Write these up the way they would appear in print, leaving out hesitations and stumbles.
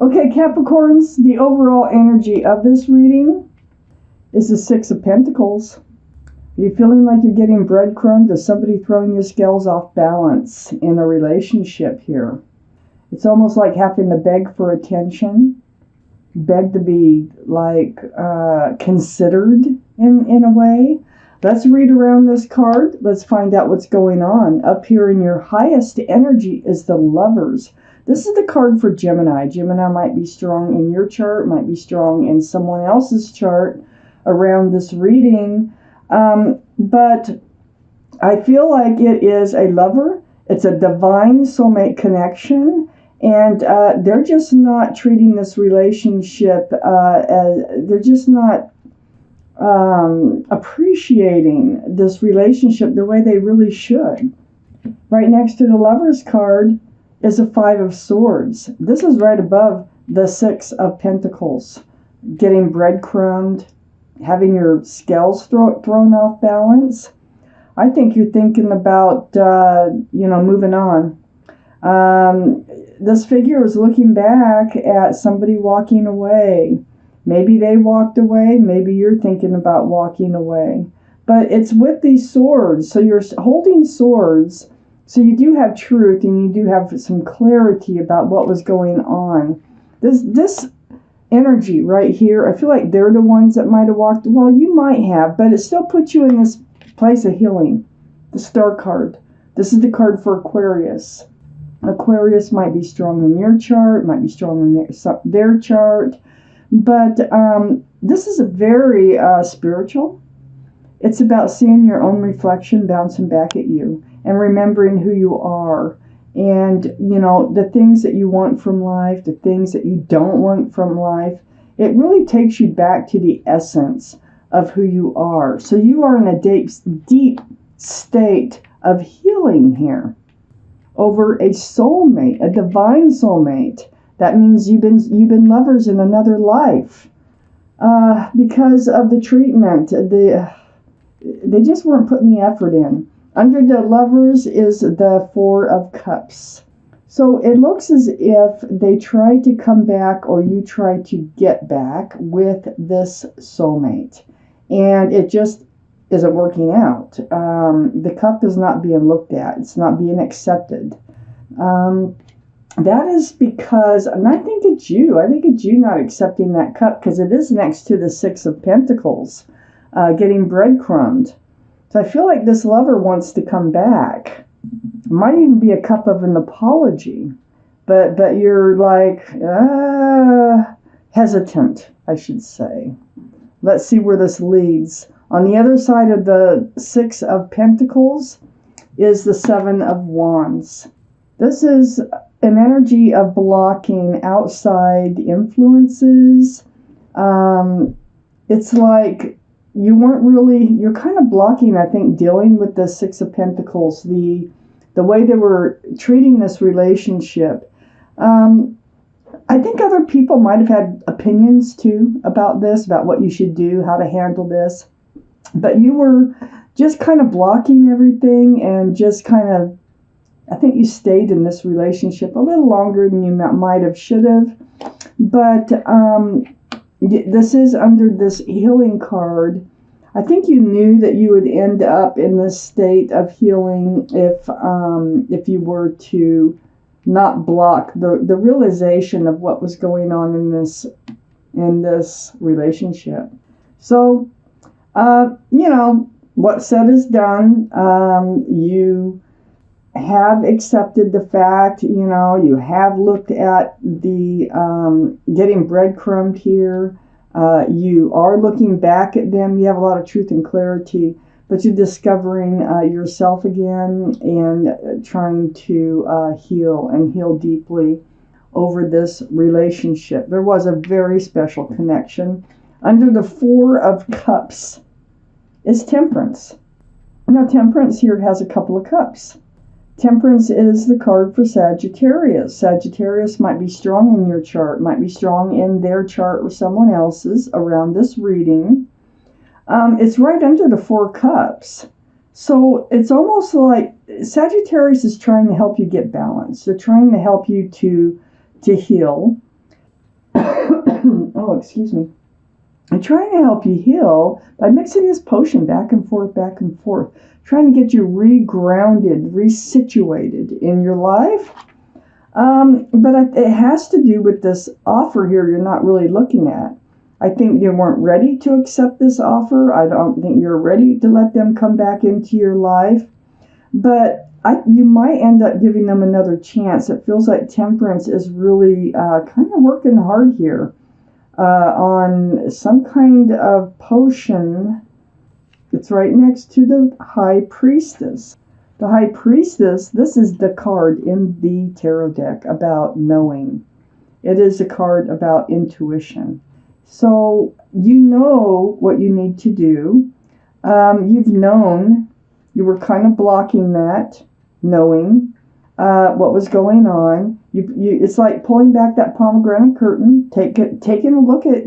Okay, Capricorns, the overall energy of this reading is the Six of Pentacles. Are you feeling like you're getting breadcrumbed? Is somebody throwing your scales off balance in a relationship here? It's almost like having to beg for attention, beg to be considered in a way. Let's read around this card. Let's find out what's going on. Up here in your highest energy is the Lovers. This is the card for Gemini. Gemini might be strong in your chart, might be strong in someone else's chart around this reading. But I feel like it is a lover. It's a divine soulmate connection. And they're just not treating this relationship they're just not appreciating this relationship the way they really should. Right next to the Lovers card is a Five of Swords. This is right above the Six of Pentacles. Getting breadcrumbed, having your scales thrown off balance. I think you're thinking about, moving on. This figure is looking back at somebody walking away. Maybe they walked away. Maybe you're thinking about walking away. But it's with these swords. So you're holding swords. So you do have truth and you do have some clarity about what was going on. This energy right here, I feel like they're the ones that might have walked. Well, you might have, but it still puts you in this place of healing. The Star card. This is the card for Aquarius. Aquarius might be strong in your chart, might be strong in their chart. But this is a very spiritual. It's about seeing your own reflection bouncing back at you and remembering who you are. And, the things that you want from life, the things that you don't want from life. It really takes you back to the essence of who you are. So you are in a deep state of healing here over a soulmate, a divine soulmate. That means you've been lovers in another life. Because of the treatment, they just weren't putting the effort in. Under the Lovers is the Four of Cups. So it looks as if they tried to come back or you tried to get back with this soulmate. And it just isn't working out. The cup is not being looked at. It's not being accepted. That is because, and I think it's you not accepting that cup because it is next to the Six of Pentacles, getting breadcrumbed. So I feel like this lover wants to come back. It might even be a cup of an apology, but you're like hesitant, I should say. Let's see where this leads. On the other side of the Six of Pentacles is the Seven of Wands. This is an energy of blocking outside influences. It's like you're kind of blocking, I think, dealing with the Six of Pentacles, the way they were treating this relationship. I think other people might have had opinions too about this, about what you should do, how to handle this. But you were just kind of blocking everything and just kind of, I think you stayed in this relationship a little longer than you might have, should have. But this is under this healing card. I think you knew that you would end up in this state of healing if you were to not block the realization of what was going on in this relationship. So, what's said is done. You have accepted the fact, you have looked at the getting breadcrumbed here. You are looking back at them. You have a lot of truth and clarity, but you're discovering yourself again and trying to heal deeply over this relationship. There was a very special connection. Under the Four of Cups is Temperance. Now, Temperance here has a couple of cups. Temperance is the card for Sagittarius. Sagittarius might be strong in your chart, might be strong in their chart or someone else's around this reading. It's right under the Four Cups. So it's almost like Sagittarius is trying to help you get balance. They're trying to help you to heal. Oh, excuse me. I'm trying to help you heal by mixing this potion back and forth, trying to get you re-grounded, resituated in your life. But it has to do with this offer here you're not really looking at. I think you weren't ready to accept this offer. I don't think you're ready to let them come back into your life. But you might end up giving them another chance. It feels like Temperance is really kind of working hard here on some kind of potion. It's right next to the High Priestess. The High Priestess, this is the card in the tarot deck about knowing. It is a card about intuition. So you know what you need to do. You've known. You were kind of blocking that, knowing what was going on. It's like pulling back that pomegranate curtain, taking a look at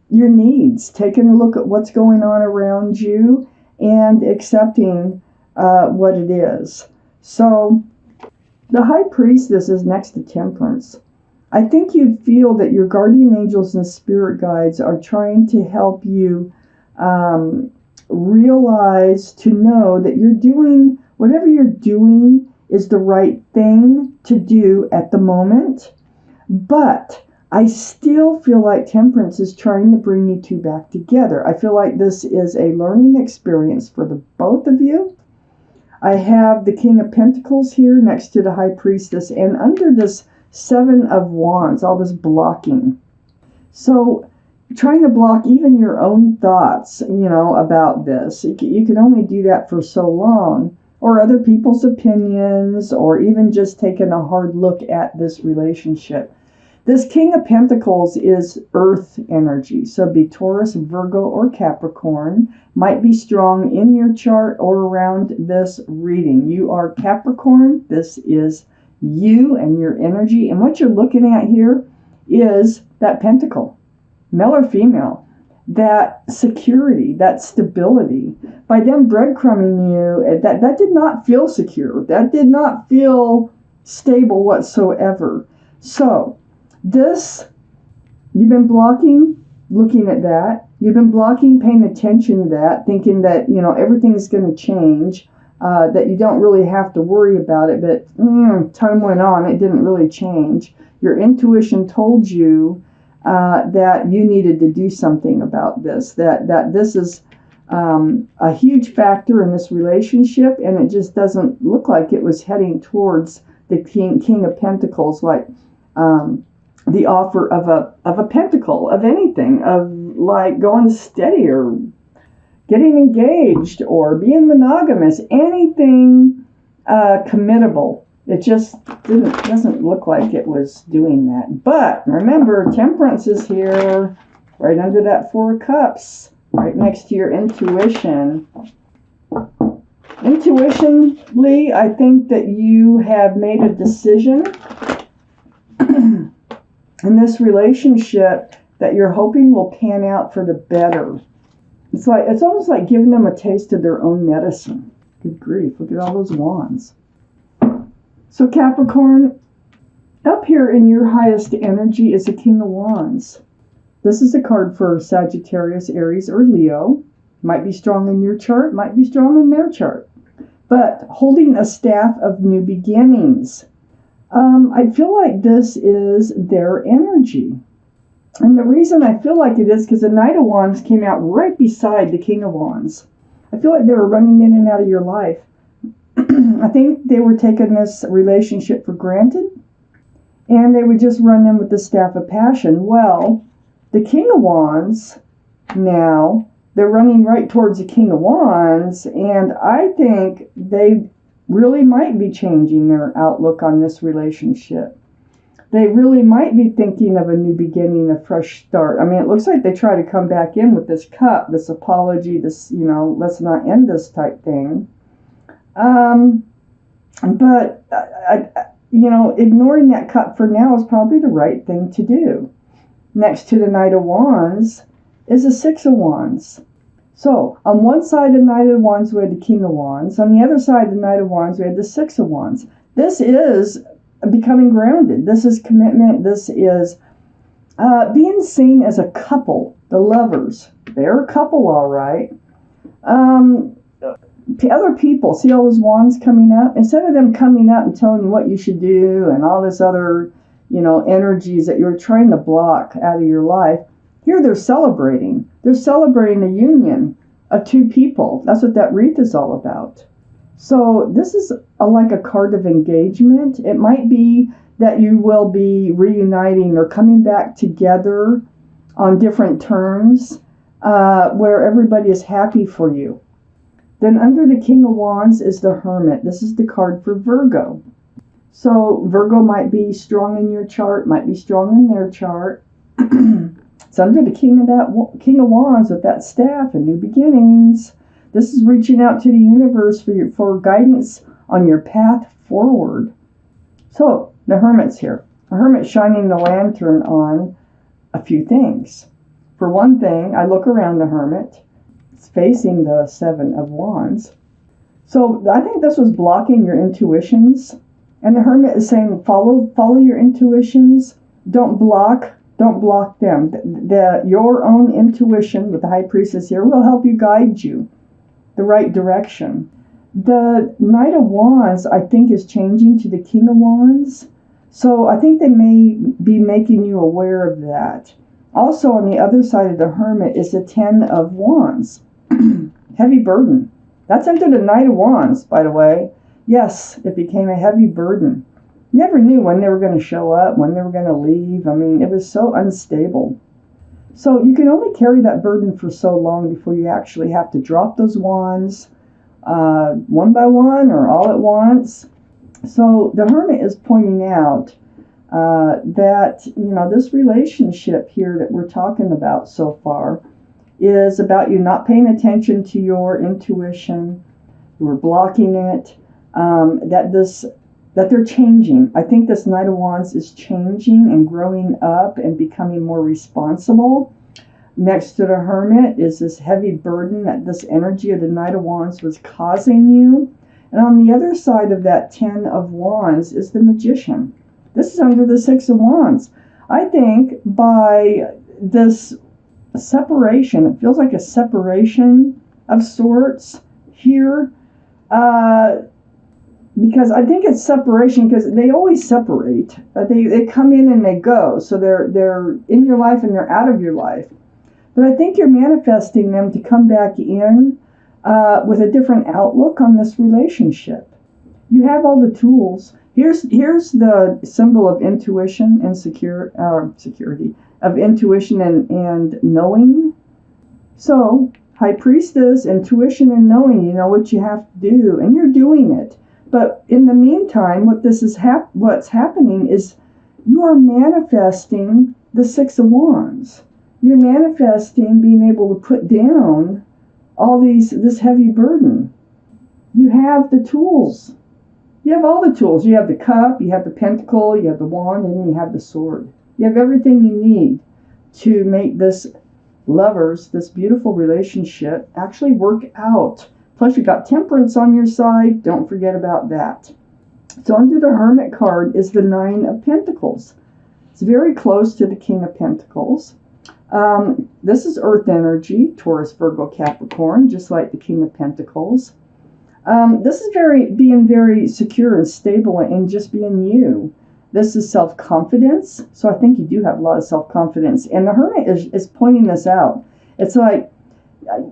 your needs, taking a look at what's going on around you, and accepting what it is. So the High Priestess is next to Temperance. I think you feel that your guardian angels and spirit guides are trying to help you realize, to know that you're doing whatever you're doing is the right thing to do at the moment. But I still feel like Temperance is trying to bring you two back together. I feel like this is a learning experience for the both of you. I have the King of Pentacles here next to the High Priestess, and under this Seven of Wands, all this blocking. So trying to block even your own thoughts, about this. You can only do that for so long, or other people's opinions, or even just taking a hard look at this relationship. This King of Pentacles is earth energy, so be Taurus, Virgo, or Capricorn. Might be strong in your chart or around this reading. You are Capricorn. This is you and your energy. And what you're looking at here is that pentacle, male or female, that security, that stability. By them breadcrumbing you, that did not feel secure. That did not feel stable whatsoever. So this, you've been blocking looking at that. You've been blocking paying attention to that, thinking that, everything's going to change, that you don't really have to worry about it. But time went on, it didn't really change. Your intuition told you that you needed to do something about this, that this is a huge factor in this relationship, and it just doesn't look like it was heading towards the King of Pentacles, like the offer of a pentacle, of anything, of like going steady or getting engaged or being monogamous, anything committable. It just doesn't look like it was doing that. But remember, Temperance is here, right under that Four of Cups, right next to your intuition. Intuitionally, I think that you have made a decision in this relationship that you're hoping will pan out for the better. It's almost like giving them a taste of their own medicine. Good grief, look at all those wands. So Capricorn, up here in your highest energy is the King of Wands. This is a card for Sagittarius, Aries, or Leo. Might be strong in your chart, might be strong in their chart. But holding a staff of new beginnings. I feel like this is their energy. And the reason I feel like it is because the Knight of Wands came out right beside the King of Wands. I feel like they were running in and out of your life. I think they were taking this relationship for granted, and they would just run in with the staff of passion. Well, the King of Wands, now, they're running right towards the King of Wands, and I think they really might be changing their outlook on this relationship. They really might be thinking of a new beginning, a fresh start. I mean, it looks like they try to come back in with this cup, this apology, this, let's not end this type thing. But ignoring that cup for now is probably the right thing to do. Next to the Knight of Wands is the Six of Wands. So, on one side of the Knight of Wands, we had the King of Wands. On the other side of the Knight of Wands, we had the Six of Wands. This is becoming grounded. This is commitment. This is Being seen as a couple, the lovers. They're a couple, all right. Other people, see all those wands coming up? Instead of them coming up and telling you what you should do and all this other, energies that you're trying to block out of your life, here they're celebrating. They're celebrating a union of two people. That's what that wreath is all about. So this is like a card of engagement. It might be that you will be reuniting or coming back together on different terms where everybody is happy for you. Then under the King of Wands is the Hermit. This is the card for Virgo. So Virgo might be strong in your chart, might be strong in their chart. It's under the King of Wands with that staff and new beginnings. This is reaching out to the universe for guidance on your path forward. So the Hermit's here. A Hermit shining the lantern on a few things. For one thing, I look around the Hermit. It's facing the Seven of Wands. So I think this was blocking your intuitions. And the Hermit is saying, follow your intuitions. Don't block them. Your own intuition with the High Priestess here will help you guide you the right direction. The Knight of Wands, I think, is changing to the King of Wands. So I think they may be making you aware of that. Also, on the other side of the Hermit is the Ten of Wands. Heavy burden. That's under the Knight of Wands, by the way. Yes, it became a heavy burden. Never knew when they were going to show up, when they were going to leave. I mean, it was so unstable. So you can only carry that burden for so long before you actually have to drop those wands one by one or all at once. So the Hermit is pointing out that, this relationship here that we're talking about so far is about you not paying attention to your intuition. You're blocking it. That they're changing. I think this Knight of Wands is changing and growing up and becoming more responsible. Next to the Hermit is this heavy burden that this energy of the Knight of Wands was causing you. And on the other side of that Ten of Wands is the Magician. This is under the Six of Wands. I think by this separation, it feels like a separation of sorts here. Because I think it's separation, because they always separate. They come in and they go. So they're in your life and they're out of your life. But I think you're manifesting them to come back in with a different outlook on this relationship. You have all the tools. Here's the symbol of intuition and security, of intuition and knowing. So, High Priestess, intuition and knowing, you know what you have to do, and you're doing it. But in the meantime, what's happening is you are manifesting the Six of Wands. You're manifesting being able to put down this heavy burden. You have the tools. You have all the tools. You have the cup, you have the pentacle, you have the wand, and you have the sword. You have everything you need to make this beautiful relationship actually work out. Plus, you've got temperance on your side. Don't forget about that. So under the Hermit card is the Nine of Pentacles. It's very close to the King of Pentacles. This is earth energy, Taurus, Virgo, Capricorn, just like the King of Pentacles. This is being very secure and stable and just being you. This is self-confidence. So I think you do have a lot of self-confidence. And the Hermit is pointing this out. It's like,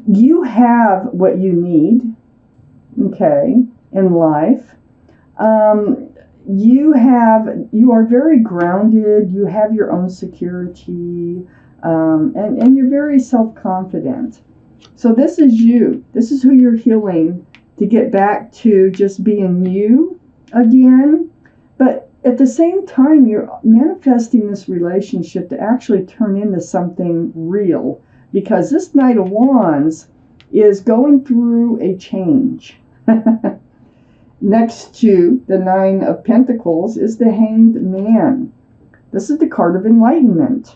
you have what you need, okay, in life. You are very grounded. You have your own security, and you're very self-confident. So this is you. This is who you're healing to get back to just being you again. But at the same time, you're manifesting this relationship to actually turn into something real. Because this Knight of Wands is going through a change. Next to the Nine of Pentacles is the Hanged Man. This is the card of enlightenment.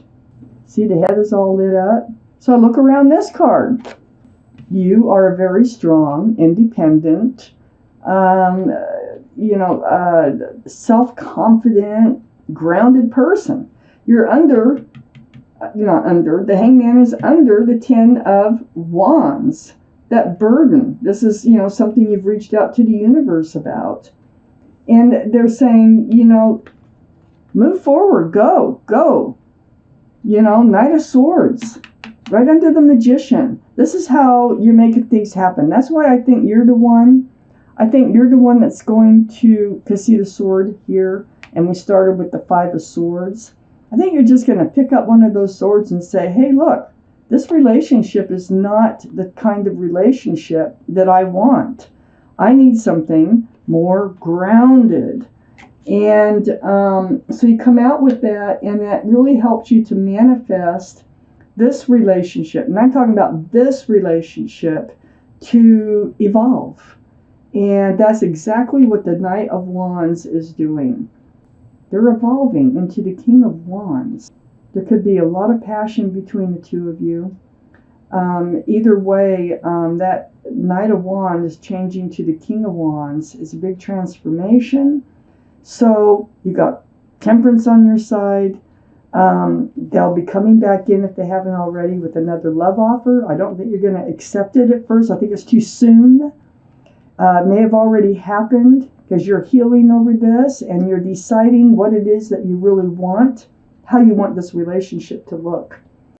See, the head is all lit up. So I look around this card. You are a very strong, independent, self-confident, grounded person. You're under not under, the Hangman is under the 10 of Wands. That burden. This is, something you've reached out to the universe about. And they're saying, move forward, go. Knight of Swords, right under the Magician. This is how you're making things happen. That's why I think you're the one. I think you're the one that's going to, because see the sword here, and we started with the 5 of Swords. I think you're just going to pick up one of those swords and say, hey, look, this relationship is not the kind of relationship that I want. I need something more grounded. And so you come out with that, and that really helps you to manifest this relationship. And I'm talking about this relationship to evolve. And that's exactly what the Knight of Wands is doing. They're evolving into the King of Wands. There could be a lot of passion between the two of you. Either way, that Knight of Wands changing to the King of Wands is a big transformation. So you got Temperance on your side. They'll be coming back in, if they haven't already, with another love offer. I don't think you're going to accept it at first. I think it's too soon. It may have already happened because you're healing over this and you're deciding what it is that you really want, how you want this relationship to look.